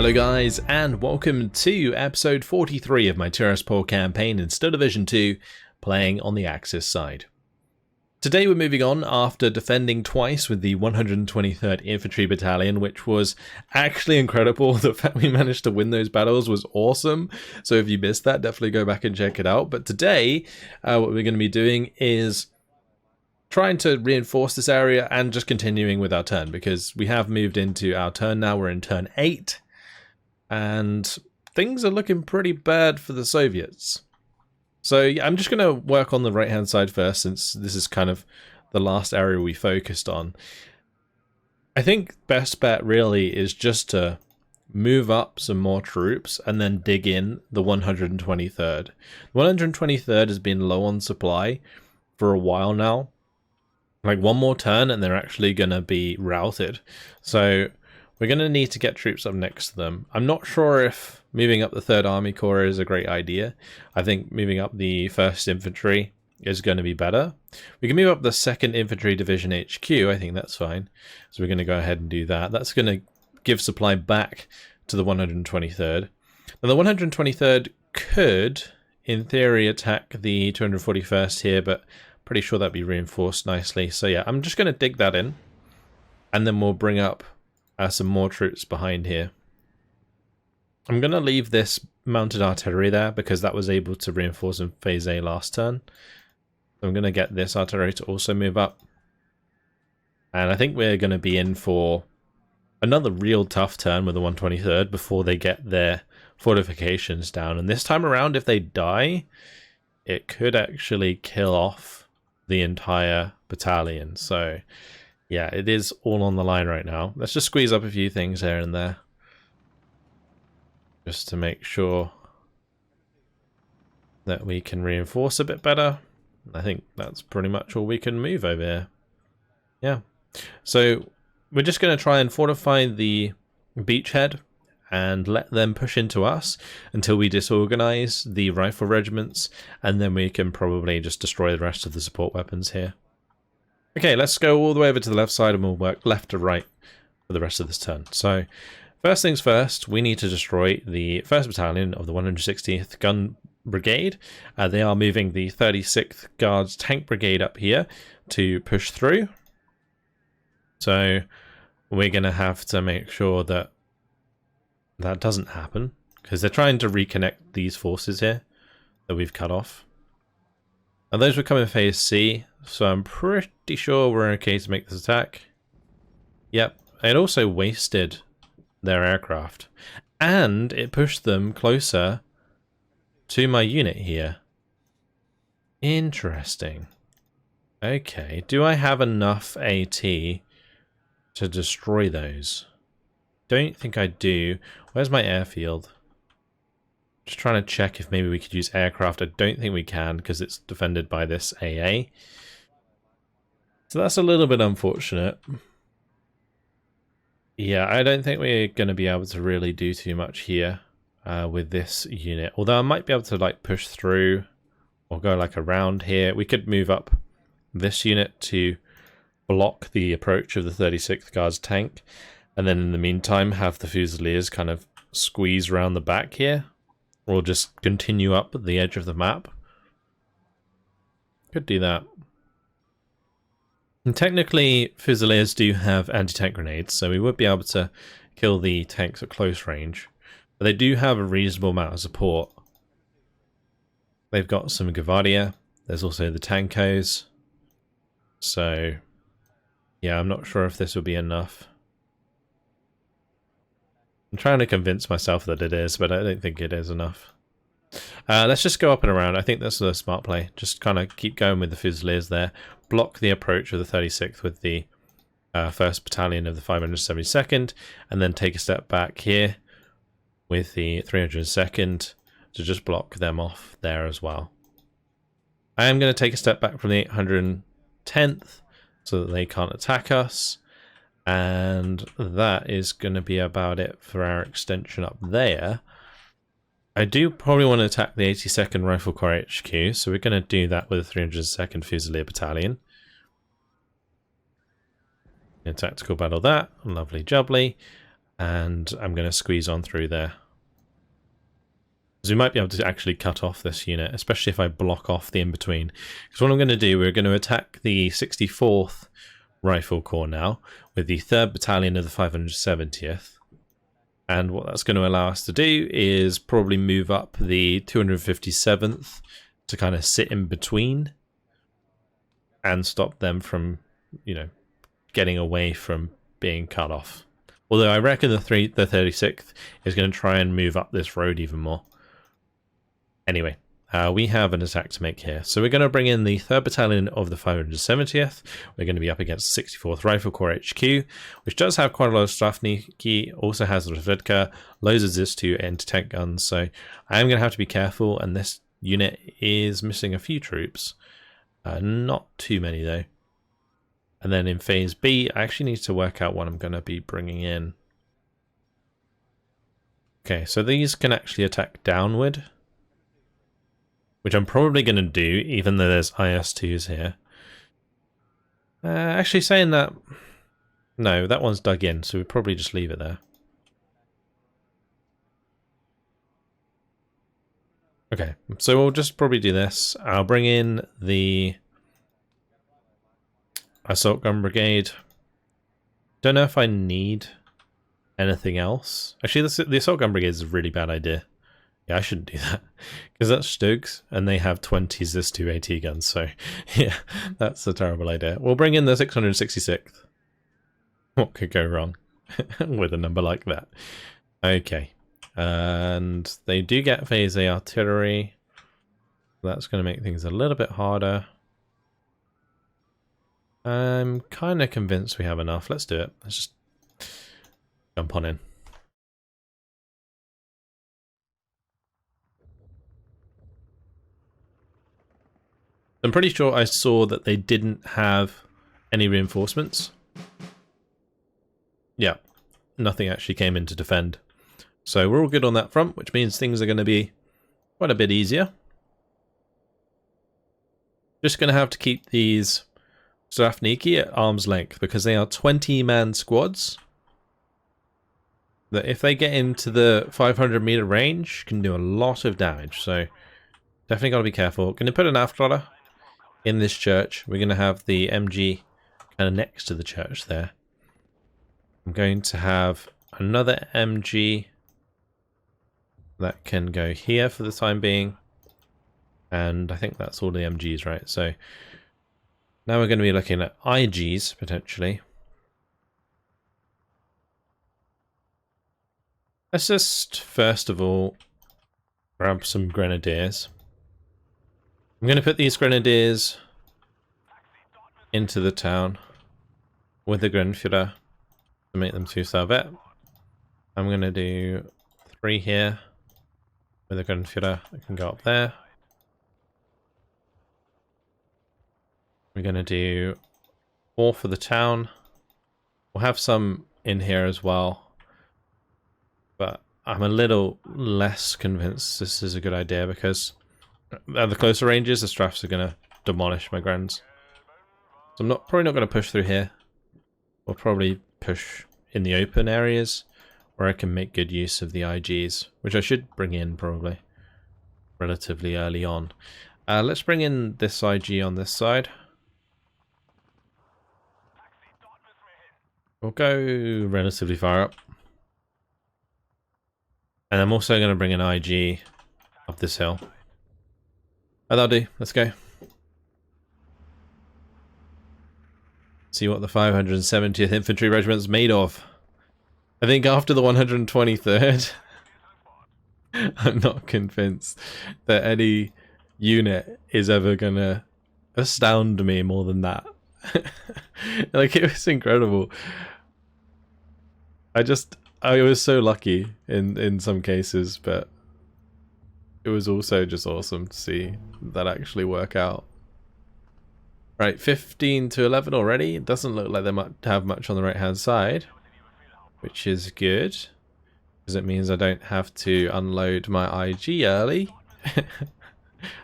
Hello guys, and welcome to episode 43 of my Tiraspol campaign in Still Division 2, playing on the Axis side. Today we're moving on after defending twice with the 123rd Infantry Battalion, which was actually incredible. The fact we managed to win those battles was awesome, so if you missed that, definitely go back and check it out. But today, what we're going to be doing is trying to reinforce this area and just continuing with our turn, because we have moved into our turn now. We're in turn 8. And things are looking pretty bad for the Soviets. So yeah, I'm just going to work on the right hand side first, since this is kind of the last area we focused on. I think best bet really is just to move up some more troops and then dig in the 123rd. The 123rd has been low on supply for a while now. Like one more turn and they're actually going to be routed. So we're going to need to get troops up next to them. I'm not sure if moving up the 3rd Army Corps is a great idea. I think moving up the 1st Infantry is going to be better. We can move up the 2nd Infantry Division HQ. I think that's fine. So we're going to go ahead and do that. That's going to give supply back to the 123rd. Now the 123rd could, in theory, attack the 241st here, but pretty sure that'd be reinforced nicely. So yeah, I'm just going to dig that in, and then we'll bring up some more troops behind here. I'm going to leave this mounted artillery there because that was able to reinforce in phase A last turn. So I'm going to get this artillery to also move up. And I think we're going to be in for another real tough turn with the 123rd before they get their fortifications down. And this time around, if they die, it could actually kill off the entire battalion. So yeah, it is all on the line right now. Let's just squeeze up a few things here and there, just to make sure that we can reinforce a bit better. I think that's pretty much all we can move over here. Yeah. So we're just going to try and fortify the beachhead and let them push into us until we disorganize the rifle regiments, and then we can probably just destroy the rest of the support weapons here. Okay, let's go all the way over to the left side and we'll work left to right for the rest of this turn. So, first things first, we need to destroy the 1st Battalion of the 160th Gun Brigade. They are moving the 36th Guards Tank Brigade up here to push through. So, we're going to have to make sure that that doesn't happen, because they're trying to reconnect these forces here that we've cut off. And those will come in phase C, so I'm pretty sure we're okay to make this attack. Yep, it also wasted their aircraft, and it pushed them closer to my unit here. Interesting. Okay, do I have enough AT to destroy those? Don't think I do. Where's my airfield? Just trying to check if maybe we could use aircraft. I don't think we can because it's defended by this AA. So that's a little bit unfortunate. Yeah, I don't think we're going to be able to really do too much here with this unit. Although I might be able to like push through or go like around here. We could move up this unit to block the approach of the 36th Guards tank. And then in the meantime have the Fusiliers kind of squeeze around the back here. Or just continue up the edge of the map. Could do that. And technically, Fusiliers do have anti-tank grenades, so we would be able to kill the tanks at close range. But they do have a reasonable amount of support. They've got some Gvardia. There's also the Tankos. So, yeah, I'm not sure if this will be enough. I'm trying to convince myself that it is, but I don't think it is enough. Let's just go up and around. I think that's a smart play. Just kind of keep going with the Fusiliers there. Block the approach of the 36th with the 1st Battalion of the 572nd. And then take a step back here with the 302nd to just block them off there as well. I am going to take a step back from the 810th so that they can't attack us. And that is going to be about it for our extension up there. I do probably want to attack the 82nd Rifle Corps HQ, so we're going to do that with the 302nd Fusilier Battalion. A tactical battle that, lovely jubbly. And I'm going to squeeze on through there. Because we might be able to actually cut off this unit, especially if I block off the in-between. Because what I'm going to do, we're going to attack the 64th Rifle Corps now, with the 3rd Battalion of the 570th. And what that's going to allow us to do is probably move up the 257th to kind of sit in between and stop them from, you know, getting away from being cut off. Although I reckon the 36th is going to try and move up this road even more. Anyway, we have an attack to make here. So we're going to bring in the 3rd Battalion of the 570th. We're going to be up against 64th Rifle Corps HQ, which does have quite a lot of Strafniki, also has the Rozvedka, loads of ZIS-2 anti-tank guns. So I am going to have to be careful, and this unit is missing a few troops. Not too many though. And then in phase B, I actually need to work out what I'm going to be bringing in. Okay, so these can actually attack downward, which I'm probably going to do, even though there's IS-2s here. Actually saying that, no, that one's dug in, so we probably just leave it there. Okay, so we'll just probably do this. I'll bring in the Assault Gun Brigade. Don't know if I need anything else. Actually, the Assault Gun Brigade is a really bad idea. Yeah, I shouldn't do that, because that's Stugs, and they have 20 ZIS-2 AT guns, so yeah, that's a terrible idea. We'll bring in the 666th. What could go wrong with a number like that? Okay, and they do get phase A artillery. That's going to make things a little bit harder. I'm kind of convinced we have enough. Let's do it. Let's just jump on in. I'm pretty sure I saw that they didn't have any reinforcements. Yeah, nothing actually came in to defend. So we're all good on that front, which means things are going to be quite a bit easier. Just going to have to keep these Strafniki at arm's length, because they are 20-man squads that if they get into the 500-meter range can do a lot of damage. So definitely got to be careful. Going to put an Afklotter in this church. We're going to have the MG kind of next to the church there. I'm going to have another MG that can go here for the time being. And I think that's all the MGs, right? So now we're going to be looking at IGs, potentially. Let's just, first of all, grab some Grenadiers. I'm going to put these Grenadiers into the town with the Grenführer to make them 2-star vet. I'm going to do 3 here with the Grenführer. I can go up there. We're going to do 4 for the town. We'll have some in here as well, but I'm a little less convinced this is a good idea, because at the closer ranges, the Strafs are going to demolish my Grens. So I'm probably not going to push through here. We'll probably push in the open areas where I can make good use of the IGs, which I should bring in probably relatively early on. Let's bring in this IG on this side. We'll go relatively far up. And I'm also going to bring an IG up this hill. Oh, that'll do. Let's go. See what the 570th Infantry Regiment's made of. I think after the 123rd, I'm not convinced that any unit is ever going to astound me more than that. Like, it was incredible. I was so lucky in some cases, but it was also just awesome to see that actually work out. Right, 15 to 11 already. It doesn't look like they might have much on the right hand side, which is good, because it means I don't have to unload my IG early.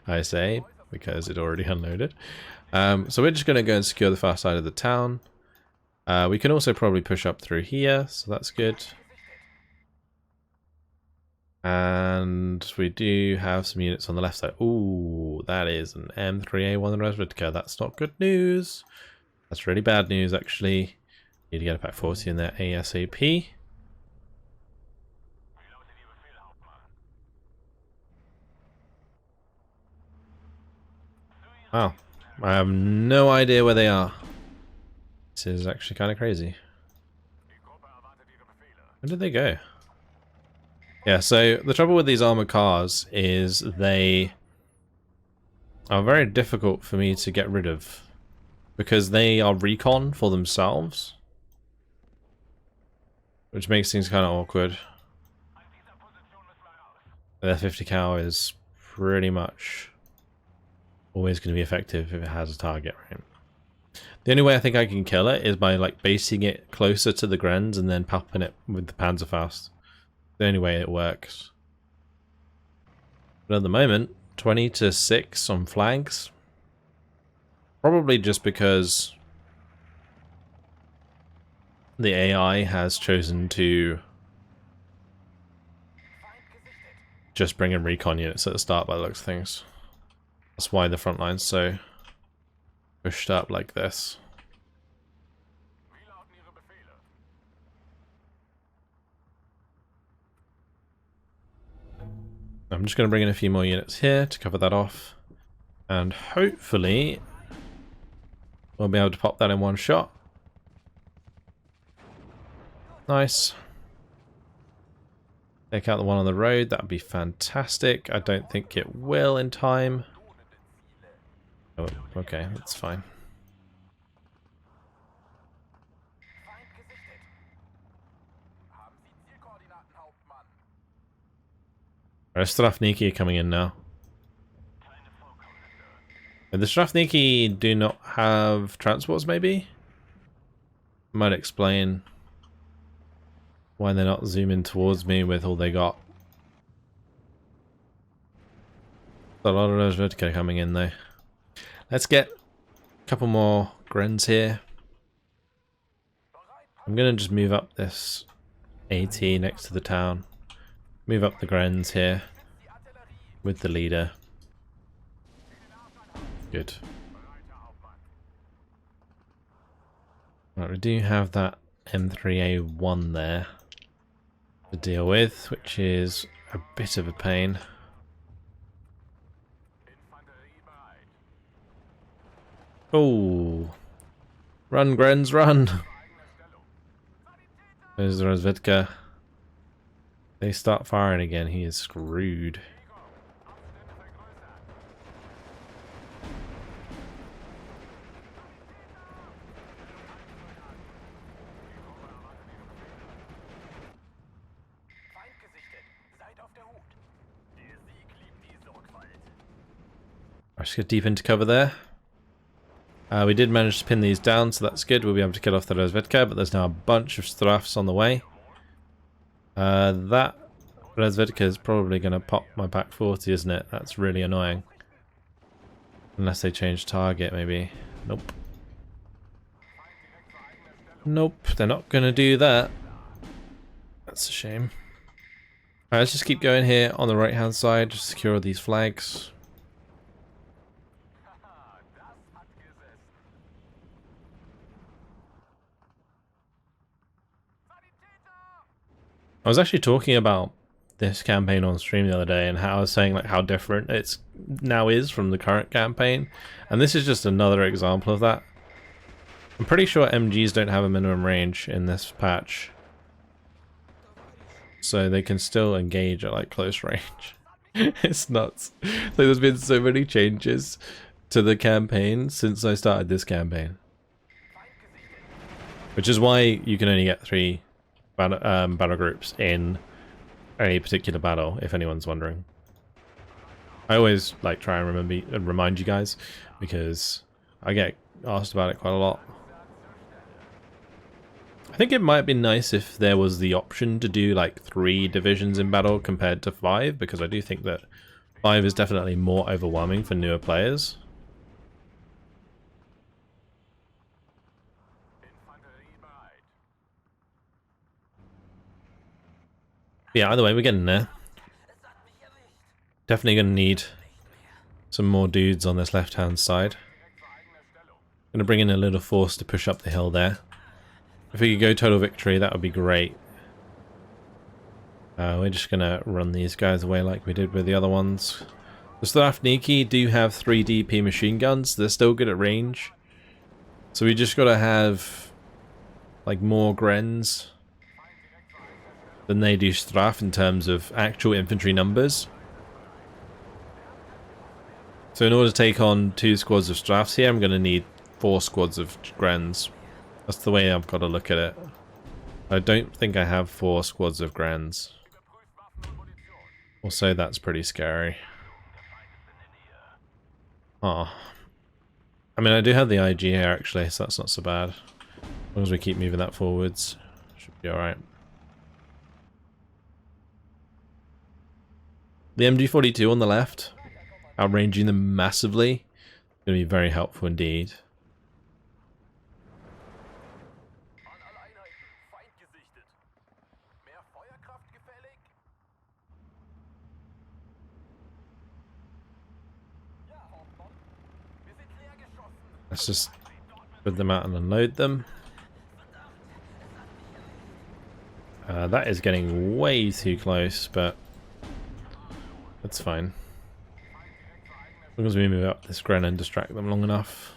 I say, because it already unloaded. So we're just going to go and secure the far side of the town. We can also probably push up through here, so that's good. And we do have some units on the left side. Ooh, that is an M3A1 Resvitka. That's not good news. That's really bad news, actually. Need to get a pack 40 in there ASAP. Wow. I have no idea where they are. This is actually kind of crazy. Where did they go? Yeah, so the trouble with these armored cars is they are very difficult for me to get rid of because they are recon for themselves, which makes things kind of awkward. Their 50 cal is pretty much always going to be effective if it has a target, right? The only way I think I can kill it is by like basing it closer to the Grens and then popping it with the Panzerfaust. The only way it works. But at the moment, 20 to 6 on flags. Probably just because the AI has chosen to just bring in recon units at the start by the looks of things. That's why the front line's so pushed up like this. I'm just going to bring in a few more units here to cover that off. And hopefully we'll be able to pop that in one shot. Nice. Take out the one on the road, that would be fantastic. I don't think it will in time. Oh, okay, that's fine. Strafniki are coming in now. And the Strafniki do not have transports, maybe? Might explain why they're not zooming towards me with all they got. A lot of those Vertica coming in though. Let's get a couple more Grens here. I'm gonna just move up this AT next to the town. Move up the Grens here with the leader. Good. Right, we do have that M3A1 there to deal with, which is a bit of a pain. Oh, run, Grens, run! There's the Rozvedka. They start firing again, he is screwed. Let's get deep into cover there. We did manage to pin these down, so that's good. We'll be able to kill off the Rozvedka, but there's now a bunch of Strafs on the way. That Rozvedka is probably going to pop my pack 40, isn't it? That's really annoying. Unless they change target, maybe. Nope. Nope, they're not going to do that. That's a shame. Alright, let's just keep going here on the right hand side, just secure these flags. I was actually talking about this campaign on stream the other day and how I was saying like how different it's now is from the current campaign, and this is just another example of that. I'm pretty sure MGs don't have a minimum range in this patch, so they can still engage at like close range. It's nuts. Like, there's been so many changes to the campaign since I started this campaign, which is why you can only get 3 battle groups in a particular battle, if anyone's wondering. I always like try and remind you guys because I get asked about it quite a lot. I think it might be nice if there was the option to do like 3 divisions in battle compared to 5, because I do think that 5 is definitely more overwhelming for newer players. Yeah, either way, we're getting there. Definitely going to need some more dudes on this left-hand side. Going to bring in a little force to push up the hill there. If we could go total victory, that would be great. We're just going to run these guys away like we did with the other ones. The Strafniki do have 3 DP machine guns. They're still good at range. So we just got to have like more Grens than they do Straf in terms of actual infantry numbers. So in order to take on 2 squads of Strafs here, I'm going to need 4 squads of Grens. That's the way I've got to look at it. I don't think I have 4 squads of Grens. Also, that's pretty scary. Oh. I mean, I do have the IG here actually, so that's not so bad. As long as we keep moving that forwards, should be alright. The MG42 on the left, outranging them massively, going to be very helpful indeed. Let's just put them out and unload them. That is getting way too close, but that's fine. As long as we move up this Gren and distract them long enough.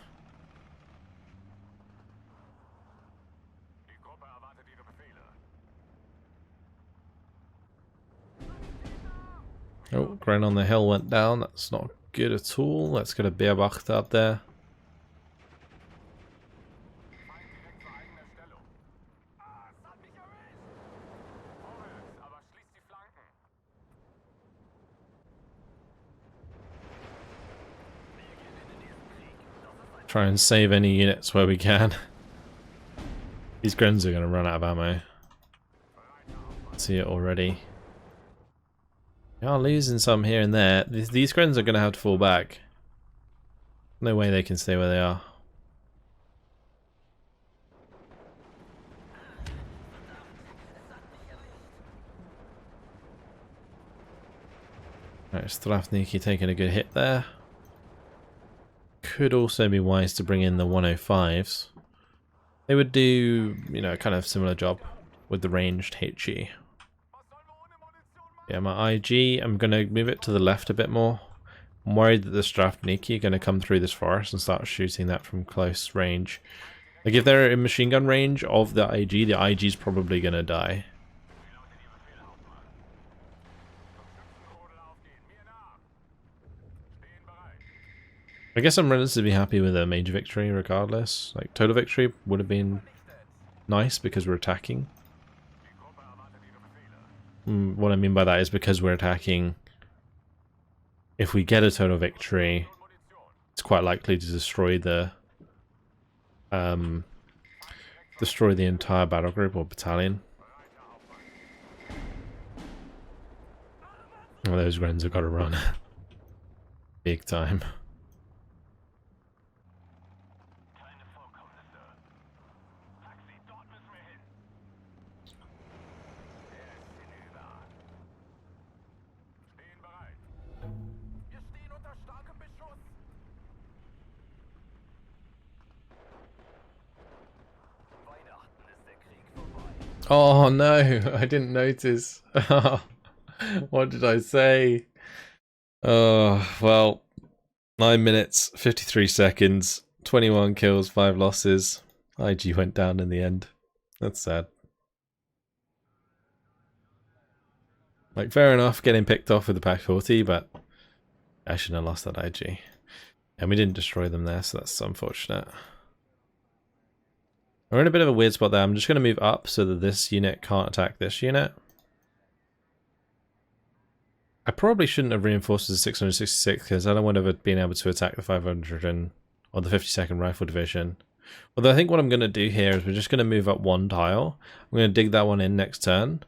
Oh, Gren on the hill went down. That's not good at all. Let's get a Beerwacht up there. Try and save any units where we can. These Grens are going to run out of ammo. See it already. We are losing some here and there. These Grens are going to have to fall back. No way they can stay where they are. Right, Strafniki taking a good hit there. Could also be wise to bring in the 105s. They would do, you know, kind of similar job with the ranged HE. Yeah, my IG, I'm going to move it to the left a bit more. I'm worried that the Strafniki are going to come through this forest and start shooting that from close range. Like if they're in machine gun range of the IG is probably going to die. I guess I'm relatively happy with a major victory regardless. Like total victory would have been nice because we're attacking. What I mean by that is because we're attacking, if we get a total victory, it's quite likely to destroy the entire battle group or battalion. Oh, those Grens have got to run. Big time. Oh no, I didn't notice. What did I say? Oh, well, 9 minutes, 53 seconds, 21 kills, 5 losses. IG went down in the end. That's sad. Like, fair enough, getting picked off with the Pack 40, but I shouldn't have lost that IG. And we didn't destroy them there, so that's unfortunate. We're in a bit of a weird spot there. I'm just going to move up so that this unit can't attack this unit. I probably shouldn't have reinforced the 666 because I don't want to have been able to attack the 500 or the 52nd Rifle Division. Although I think what I'm going to do here is we're just going to move up one tile. I'm going to dig that one in next turn.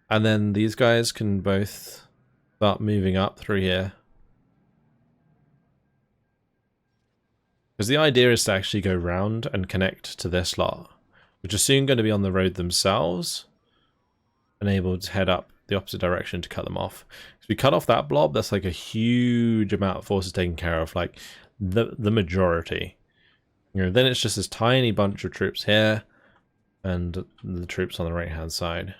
And then these guys can both start moving up through here. Because the idea is to actually go round and connect to this lot, which are soon going to be on the road themselves and able to head up the opposite direction to cut them off. we cut off that blob, that's like a huge amount of forces taken care of, like the majority. You know, then it's just this tiny bunch of troops here, and the troops on the right hand side.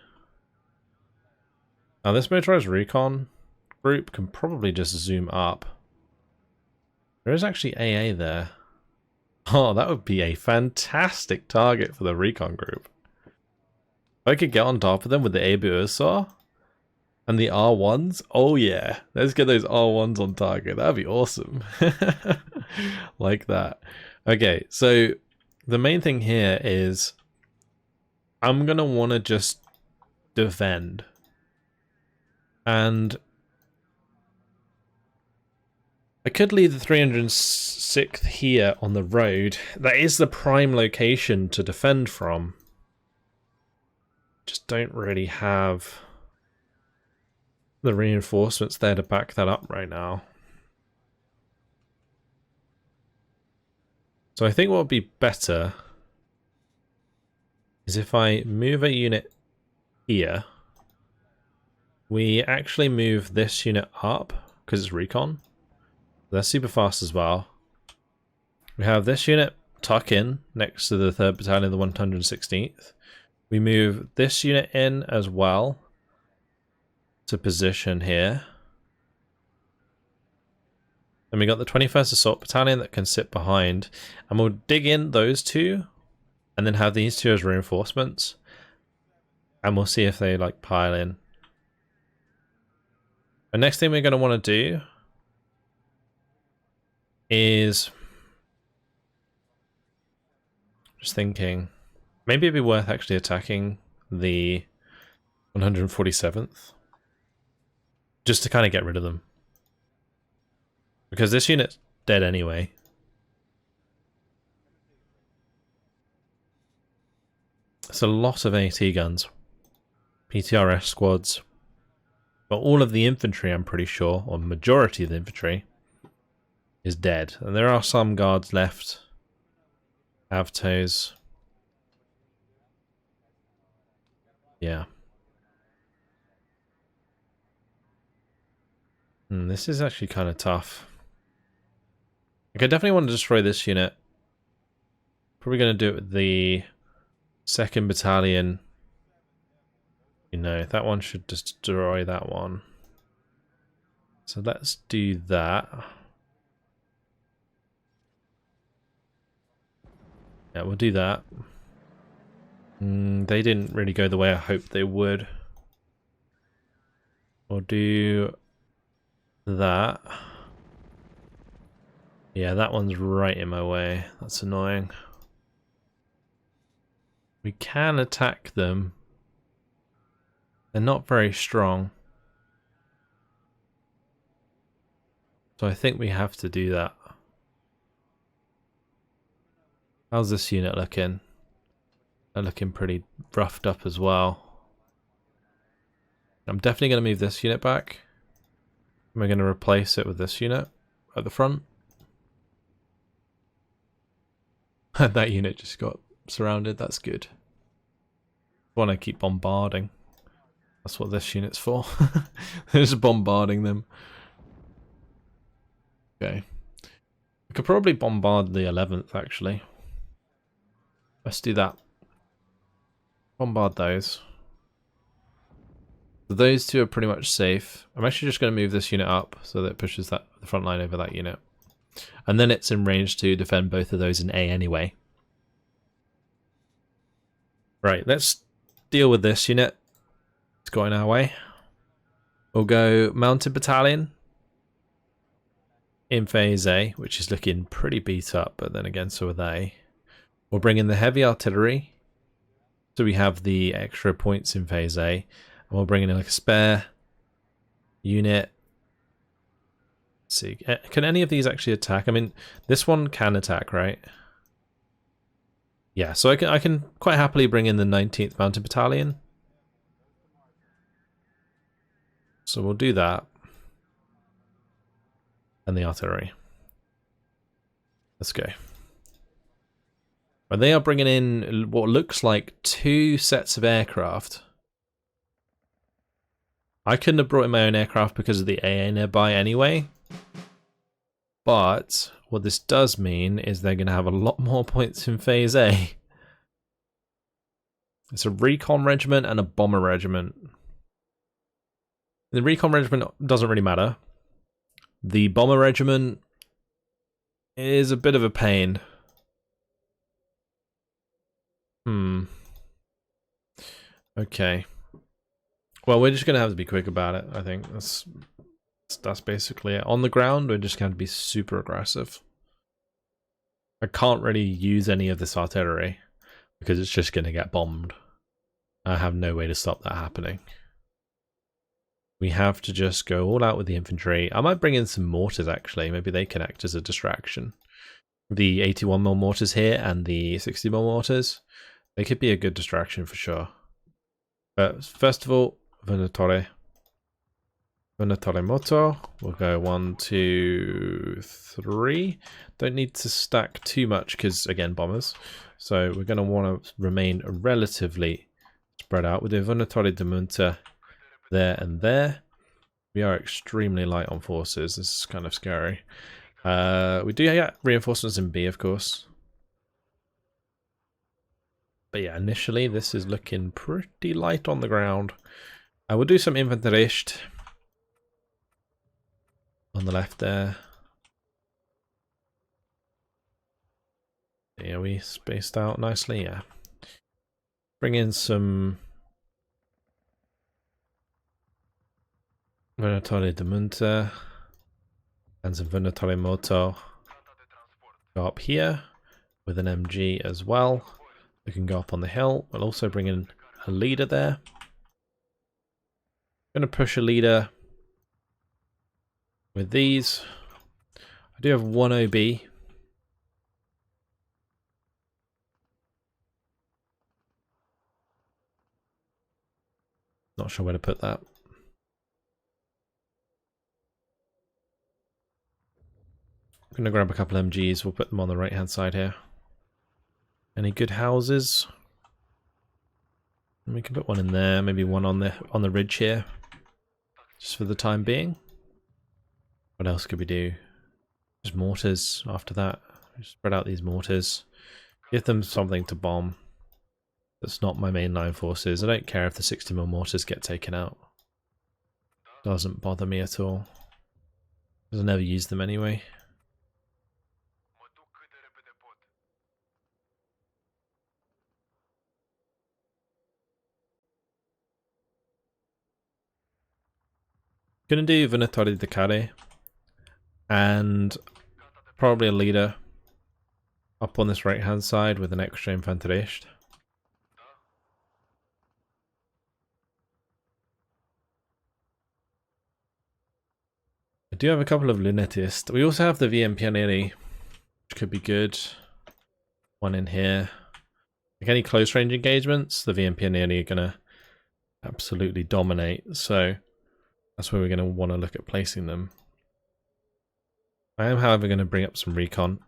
Now this motorized recon group can probably just zoom up. There is actually AA there. Oh, that would be a fantastic target for the recon group. If I could get on top of them with the Abusaw and the R1s, oh yeah, let's get those R1s on target. That'd be awesome. Like that. Okay, so the main thing here is I'm gonna want to just defend. And I could leave the 306th here on the road. That is the prime location to defend from. Just don't really have the reinforcements there to back that up right now. So I think what would be better is if I move a unit here, we actually move this unit up because it's recon. They're super fast as well. We have this unit tuck in next to the 3rd Battalion, the 116th. We move this unit in as well to position here. Then we got the 21st Assault Battalion that can sit behind, and we'll dig in those two and then have these two as reinforcements, and we'll see if they like pile in. The next thing we're going to want to do is, just thinking, maybe it'd be worth actually attacking the 147th just to kind of get rid of them, because this unit's dead anyway. It's a lot of AT guns, PTRS squads, but all of the infantry, I'm pretty sure, or majority of the infantry, is dead. And there are some guards left. Avtos. Yeah. This is actually kind of tough. Like, I definitely want to destroy this unit. Probably going to do it with the 2nd Battalion. You know, that one should destroy that one. So let's do that. Yeah, we'll do that. They didn't really go the way I hoped they would. We'll do that. Yeah, that one's right in my way. That's annoying. We can attack them. They're not very strong. So I think we have to do that. How's this unit looking? They're looking pretty roughed up as well. I'm definitely going to move this unit back. We're going to replace it with this unit at the front. That unit just got surrounded, that's good. I want to keep bombarding. That's what this unit's for. Just bombarding them. Okay. We could probably bombard the 11th actually. Let's do that. Bombard those. So those two are pretty much safe. I'm actually just going to move this unit up so that it pushes the front line over that unit. And then it's in range to defend both of those in A anyway. Right, let's deal with this unit. It's got in our way. We'll go Mounted Battalion in phase A, which is looking pretty beat up, but then again so are they. We'll bring in the heavy artillery, so we have the extra points in phase A, and we'll bring in like a spare unit. Let's see, can any of these actually attack? I mean, this one can attack, right? Yeah, so I can quite happily bring in the 19th Mounted Battalion. So we'll do that. And the artillery. Let's go. But they are bringing in what looks like 2 sets of aircraft. I couldn't have brought in my own aircraft because of the AA nearby anyway. But what this does mean is they're going to have a lot more points in Phase A. It's a recon regiment and a bomber regiment. The recon regiment doesn't really matter. The bomber regiment is a bit of a pain. Okay. Well, we're just going to have to be quick about it, I think. That's basically it. On the ground, we're just going to be super aggressive. I can't really use any of this artillery because it's just going to get bombed. I have no way to stop that happening. We have to just go all out with the infantry. I might bring in some mortars, actually. Maybe they can act as a distraction. The 81mm mortars here and the 60mm mortars, they could be a good distraction for sure. But first of all, Venatore Motor. We'll go 1, 2, 3. Don't need to stack too much because, again, bombers. So we're going to want to remain relatively spread out. We'll do Venatore de Munter there and there. We are extremely light on forces. This is kind of scary. We do get reinforcements in B, of course. But yeah, initially this is looking pretty light on the ground. We'll do some Infanterist on the left there. Yeah, we spaced out nicely, yeah. Bring in some Venatore de Munter and some Venatore Motor. Go up here with an MG as well. We can go up on the hill. We'll also bring in a leader there. I'm going to push a leader with these. I do have one OB. Not sure where to put that. I'm going to grab a couple MGs. We'll put them on the right hand side here. Any good houses? And we can put one in there, maybe one on the ridge here, just for the time being. What else could we do? Just mortars after that. Just spread out these mortars. Give them something to bomb. That's not my mainline forces. I don't care if the 60mm mortars get taken out. Doesn't bother me at all. Because I never use them anyway. Gonna do Venatore de Care and probably a leader up on this right hand side with an extra Infanterist. I do have a couple of Lunetists. We also have the VM Pionieri, which could be good. One in here. Like any close range engagements, the VM Pionieri are gonna absolutely dominate, so that's where we're going to want to look at placing them. I am, however, going to bring up some recon.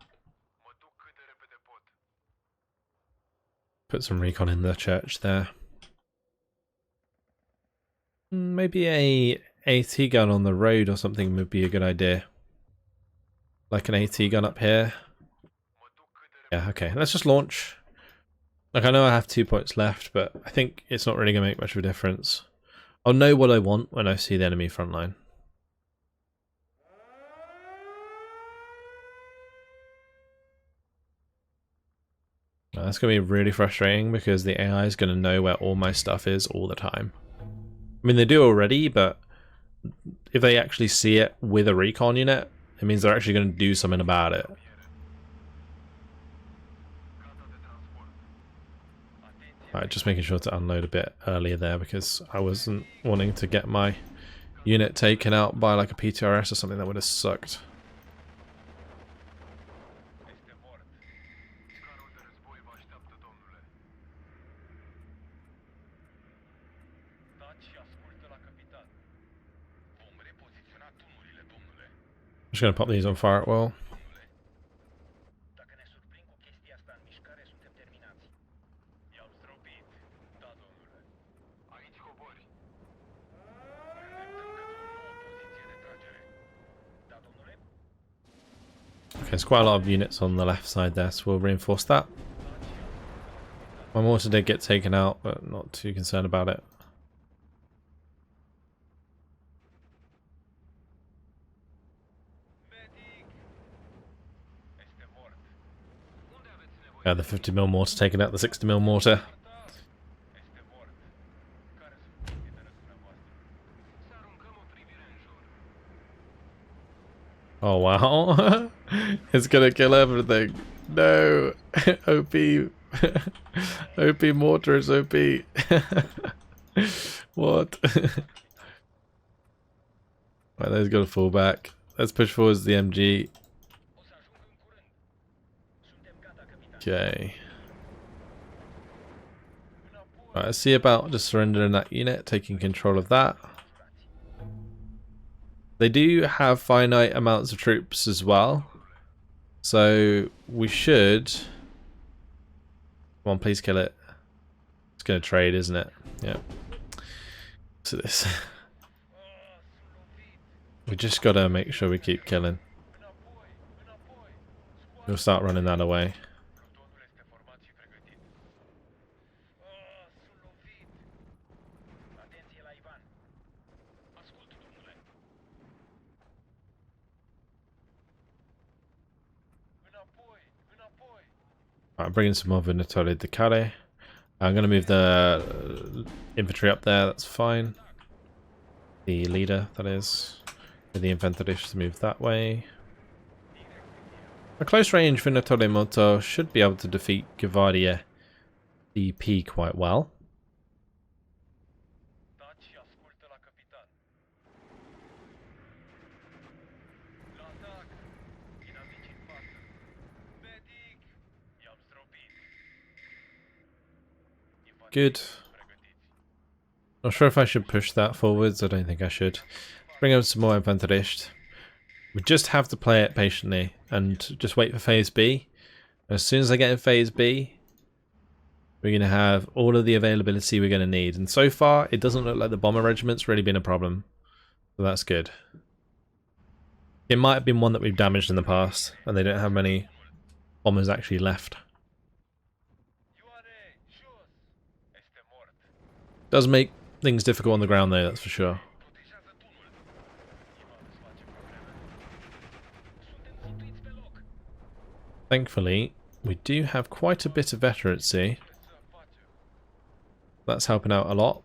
Put some recon in the church there. Maybe a AT gun on the road or something would be a good idea. Like an AT gun up here. Yeah, okay. Let's just launch. Like, I know I have 2 points left, but I think it's not really going to make much of a difference. I'll know what I want when I see the enemy front line. Now, that's going to be really frustrating because the AI is going to know where all my stuff is all the time. I mean, they do already, but if they actually see it with a recon unit, it means they're actually going to do something about it. Alright, just making sure to unload a bit earlier there because I wasn't wanting to get my unit taken out by like a PTRS or something. That would have sucked. I'm just going to pop these on fire at will. There's quite a lot of units on the left side there, so we'll reinforce that. My mortar did get taken out, but not too concerned about it. The 50mm mortar taking out the 60mm mortar. Oh wow. It's gonna kill everything. No. OP. OP mortar is OP. What? Right, those gotta fall back. Let's push forwards the MG. Okay. Right, let's see about just surrendering that unit, taking control of that. They do have finite amounts of troops as well. So we should... Come on, please kill it. It's going to trade, isn't it? Yeah. So this... We just got to make sure we keep killing. We'll start running that away. Right, bringing some more Venatore de Care. I'm going to move the infantry up there, that's fine. The leader, that is. The infantry to move that way. A close range Venatore Moto should be able to defeat Guardia DP quite well. Good. Not sure if I should push that forwards. I don't think I should. Bring up some more Infanterist. We just have to play it patiently and just wait for phase B. As soon as I get in phase B, we're going to have all of the availability we're going to need. And so far, it doesn't look like the bomber regiment's really been a problem. So that's good. It might have been one that we've damaged in the past, and they don't have many bombers actually left. Does make things difficult on the ground though, that's for sure. Thankfully, we do have quite a bit of veterancy. That's helping out a lot.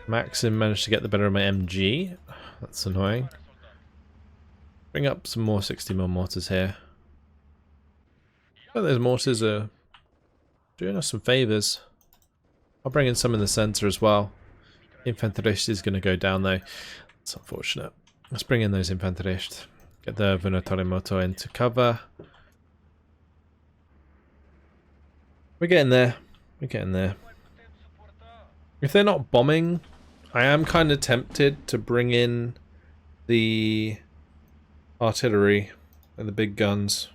Maxim managed to get the better of my MG. That's annoying. Bring up some more 60mm mortars here. Oh, those mortars are doing us some favours. I'll bring in some in the centre as well. Infanterist is going to go down though. That's unfortunate. Let's bring in those Infanterist. Get the Venatore Moto into cover. We're getting there. We're getting there. If they're not bombing, I am kind of tempted to bring in the artillery and the big guns.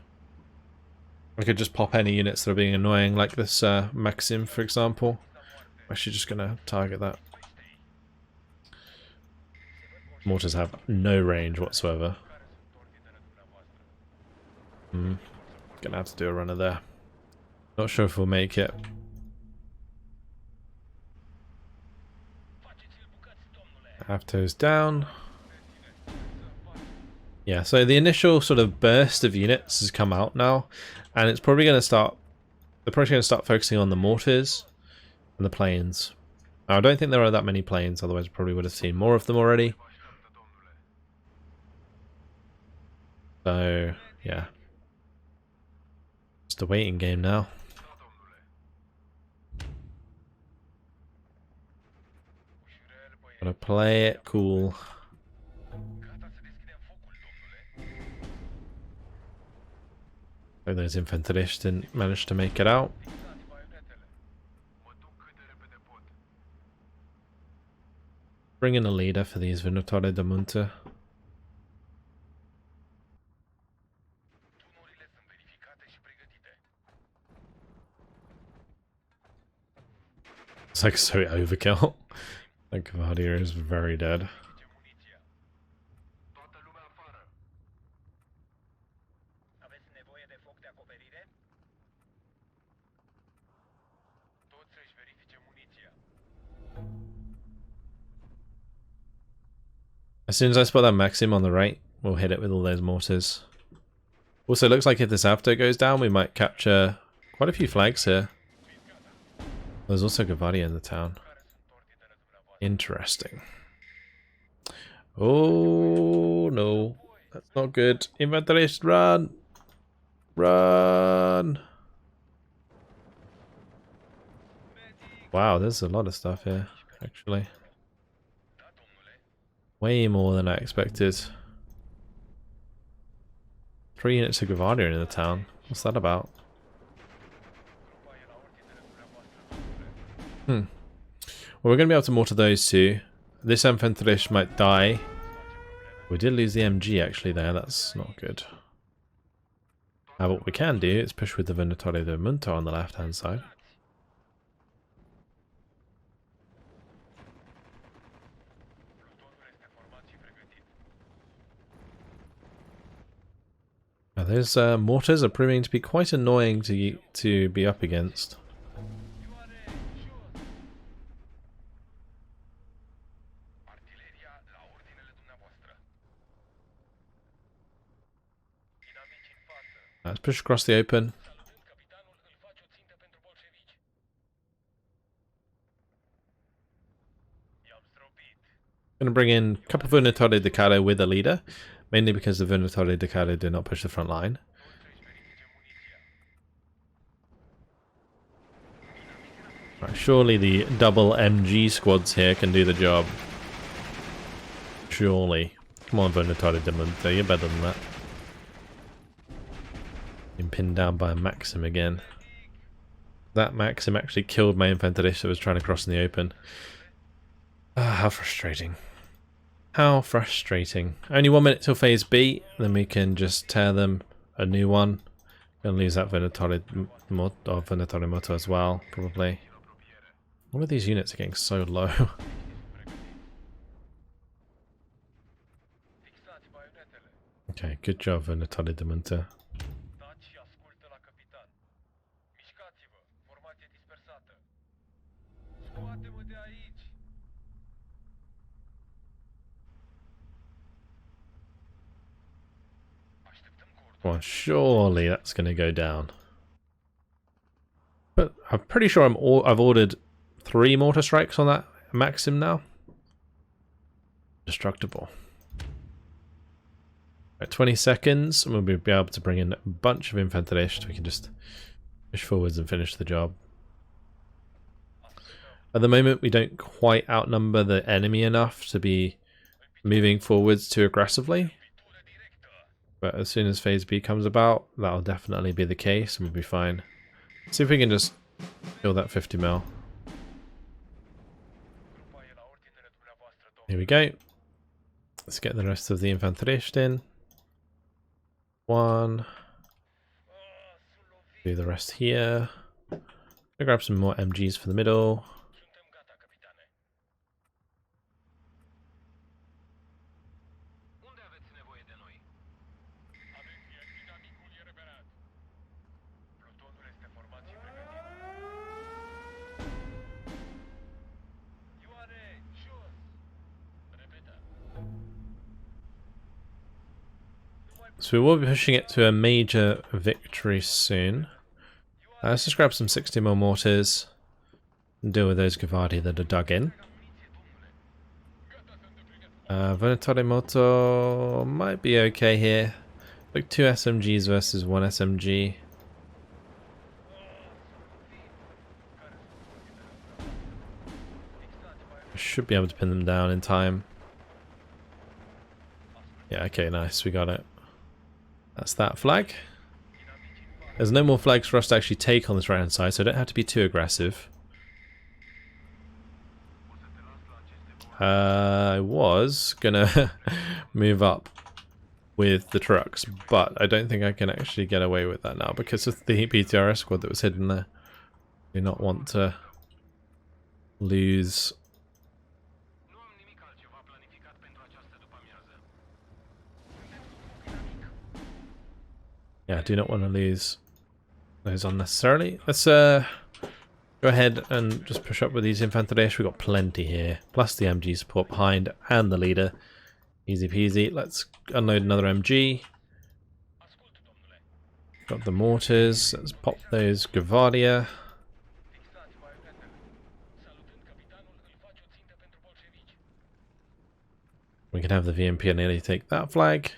I could just pop any units that are being annoying, like this Maxim, for example. I'm actually just going to target that. Mortars have no range whatsoever. Gonna have to do a runner there. Not sure if we'll make it. Avto's down. Yeah, so the initial sort of burst of units has come out now, and it's probably going to start. They're probably going to start focusing on the mortars and the planes. Now, I don't think there are that many planes, otherwise I probably would have seen more of them already. So, yeah. Just a waiting game now. Gotta play it cool. Oh, those Infanterists didn't manage to make it out. Bring in a leader for these Venatore de Munter. It's like so overkill. Like Guardia is very dead. As soon as I spot that Maxim on the right, we'll hit it with all those mortars. Also, it looks like if this AFTO goes down, we might capture quite a few flags here. There's also Gavadia in the town. Interesting. Oh no, that's not good. Infantry, run! Run! Wow, there's a lot of stuff here, actually. Way more than I expected. 3 units of Gavadia in the town. What's that about? Well, we're going to be able to mortar those two. This infantry might die. We did lose the MG actually there, that's not good. What we can do is push with the Venatori de Munto on the left hand side. Now those mortars are proving to be quite annoying to be up against. Let's push across the open. Going to bring in a couple of Venatori de Caro with a leader, mainly because the Venatori de Caro did not push the front line. Right, surely the double MG squads here can do the job. Surely. Come on, Venatori de Munto, you're better than that. Been pinned down by a Maxim again. That Maxim actually killed my infantry that was trying to cross in the open. Ah, how frustrating. How frustrating. Only 1 minute till phase B, then we can just tear them a new one. Gonna lose that Venatori Moto as well, probably. All of these units are getting so low. Okay, good job, Venatori de Munto. Well, surely that's going to go down. But I'm pretty sure I've ordered 3 mortar strikes on that Maxim now. Destructible. At 20 seconds, and we'll be able to bring in a bunch of infantry so we can just push forwards and finish the job. At the moment, we don't quite outnumber the enemy enough to be moving forwards too aggressively. But as soon as phase B comes about, that'll definitely be the case and we'll be fine. See if we can just kill that 50 mil. Here we go. Let's get the rest of the infantry in. 1. Do the rest here. I'll grab some more MGs for the middle. So we will be pushing it to a major victory soon. Let's just grab some 60mm mortars and deal with those Gavadia that are dug in. Venatori Moto might be okay here. Like 2 SMGs versus 1 SMG. Should be able to pin them down in time. Yeah, okay, nice, we got it. That's that flag. There's no more flags for us to actually take on this right hand side, so I don't have to be too aggressive. I was gonna move up with the trucks, but I don't think I can actually get away with that now because of the PTRS squad that was hidden there. Do not want to lose. Yeah, I do not want to lose those unnecessarily. Let's go ahead and just push up with these infantry. We've got plenty here, plus the MG support behind and the leader. Easy peasy. Let's unload another MG. Got the mortars. Let's pop those Gavardia. We can have the VMP and nearly take that flag.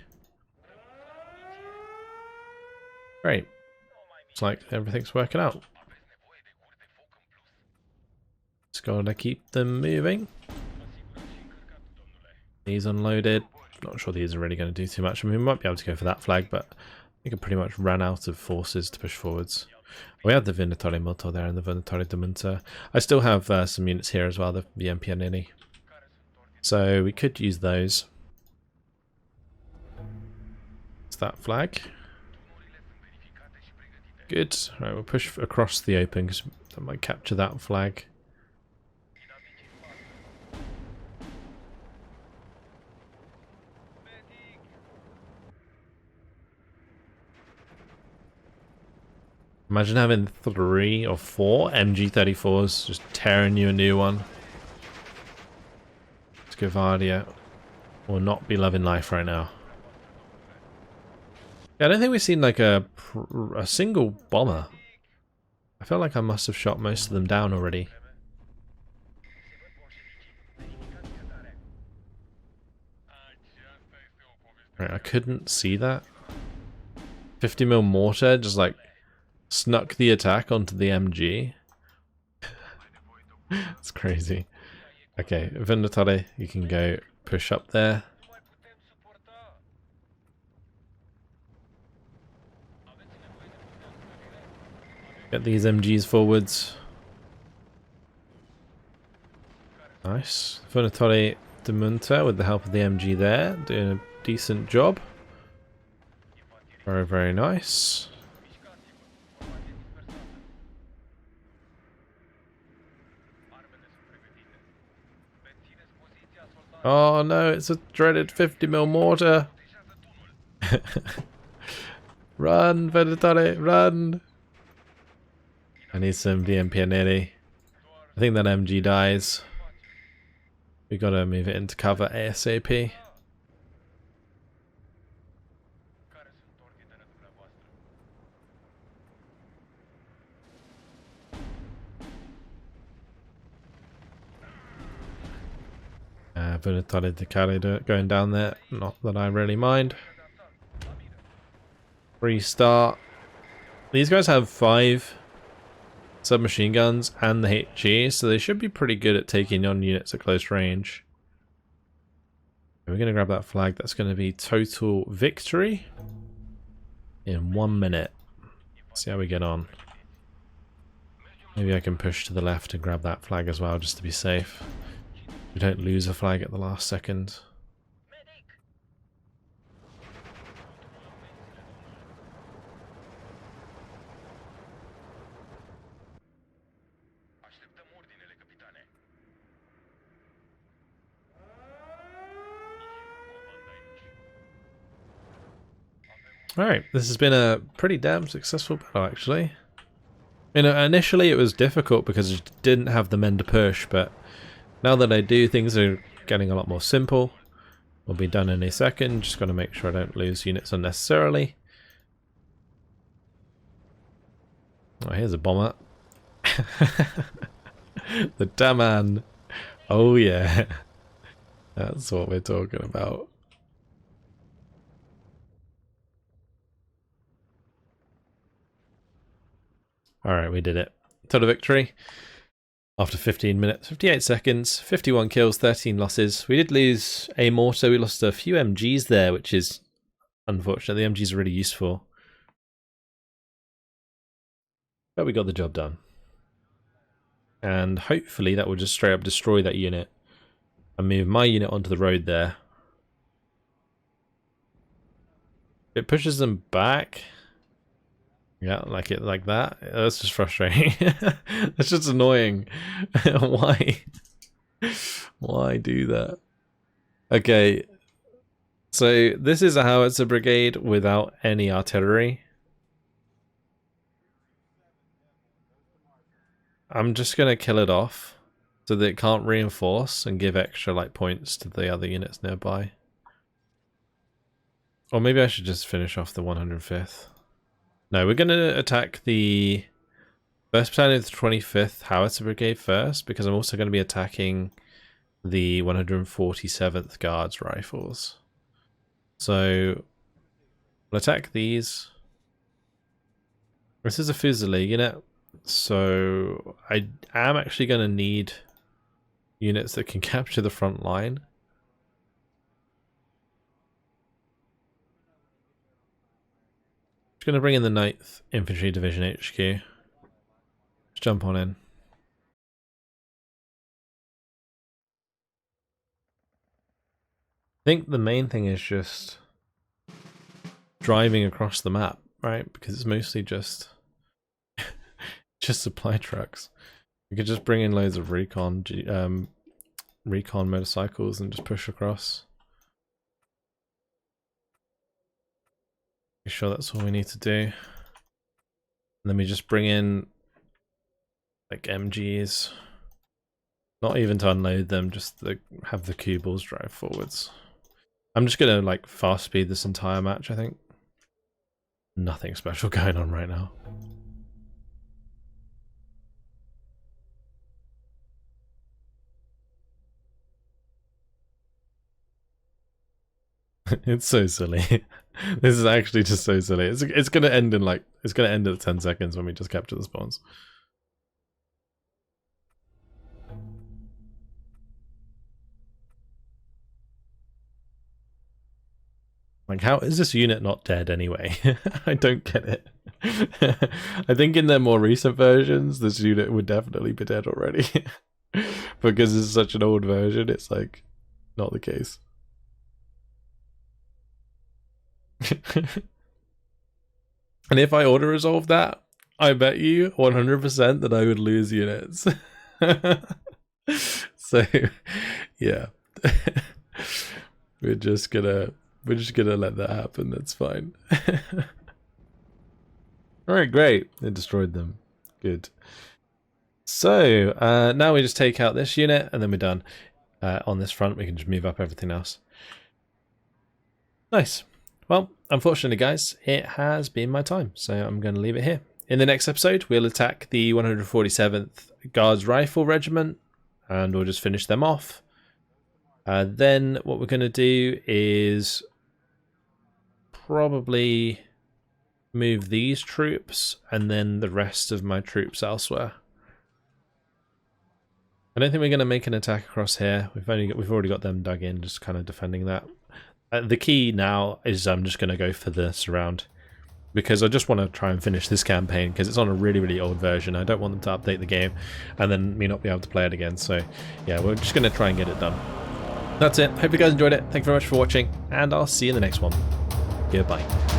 Great. Looks like everything's working out. Just gotta keep them moving. These unloaded. Not sure these are really going to do too much. I mean, we might be able to go for that flag, but I think I pretty much ran out of forces to push forwards. We have the Vinatore Mortar there and the Vinatore de Munter. I still have some units here as well, the Pianini. So we could use those. It's that flag. Good. Right, we'll push across the open because I might capture that flag. Imagine having 3 or 4 MG34s just tearing you a new one. Scavardia will not be loving life right now. Yeah, I don't think we've seen like a single bomber. I feel like I must have shot most of them down already. Right, I couldn't see that. 50mm mortar just like snuck the attack onto the MG. It's crazy. Okay, Vinatore, you can go push up there. Get these MGs forwards. Nice. Vinatore de Munter with the help of the MG there, doing a decent job. Very, very nice. Oh no, it's a dreaded 50mm mortar. Run, Vinatore, run! I need some VMP. I think that MG dies. We gotta move it into cover ASAP. Vinatore de Carre going down there. Not that I really mind. Restart. These guys have 5 submachine guns and the HE, so they should be pretty good at taking on units at close range. We're going to grab that flag. That's going to be total victory in 1 minute. See how we get on. Maybe I can push to the left and grab that flag as well, just to be safe. We don't lose a flag at the last second. Alright, this has been a pretty damn successful battle actually. You know, initially it was difficult because I didn't have the men to push, but now that I do, things are getting a lot more simple. We'll be done in a second, just got to make sure I don't lose units unnecessarily. Oh, here's a bomber. The Daman. Oh yeah. That's what we're talking about. Alright, we did it. Total victory. After 15 minutes, 58 seconds, 51 kills, 13 losses. We did lose a mortar. We lost a few MGs there, which is unfortunate. The MGs are really useful. But we got the job done. And hopefully that will just straight up destroy that unit. And move my unit onto the road there. It pushes them back. Yeah, like it like that. That's just frustrating. That's just annoying. Why? Why do that? Okay. So this is a howitzer brigade without any artillery. I'm just going to kill it off so that it can't reinforce and give extra like points to the other units nearby. Or maybe I should just finish off the 105th. No, we're going to attack the 1st Battalion of the 25th Howitzer Brigade first, because I'm also going to be attacking the 147th Guards Rifles. So, we'll attack these. This is a Fusilier unit, so I am actually going to need units that can capture the front line. Just going to bring in the 9th Infantry Division HQ. Let's jump on in. I think the main thing is just driving across the map, right? Because it's mostly just supply trucks. We could just bring in loads of recon motorcycles and just push across. Be sure that's all we need to do. And then we just bring in like MGs. Not even to unload them, just to have the Kubels drive forwards. I'm just gonna like fast speed this entire match, I think. Nothing special going on right now. It's so silly. This is actually just so silly. It's gonna end in like it's gonna end at 10 seconds when we just capture the spawns. Like, how is this unit not dead anyway? I don't get it. I think in their more recent versions, this unit would definitely be dead already. Because it's such an old version, it's like not the case. And if I auto-resolve that, I bet you 100% that I would lose units. So, yeah. We're just gonna let that happen, that's fine. Alright, great. It destroyed them. Good. So, now we just take out this unit and then we're done. On this front, we can just move up everything else. Nice. Well, unfortunately, guys, it has been my time, so I'm going to leave it here. In the next episode, we'll attack the 147th Guards Rifle Regiment, and we'll just finish them off. Then what we're going to do is probably move these troops, and then the rest of my troops elsewhere. I don't think we're going to make an attack across here. We've already got them dug in, just kind of defending that. The key now is I'm just going to go for the surround, because I just want to try and finish this campaign, because it's on a really, really old version. I don't want them to update the game and then me not be able to play it again. So yeah, we're just going to try and get it done. That's it. Hope you guys enjoyed it. Thank you very much for watching, and I'll see you in the next one. Goodbye.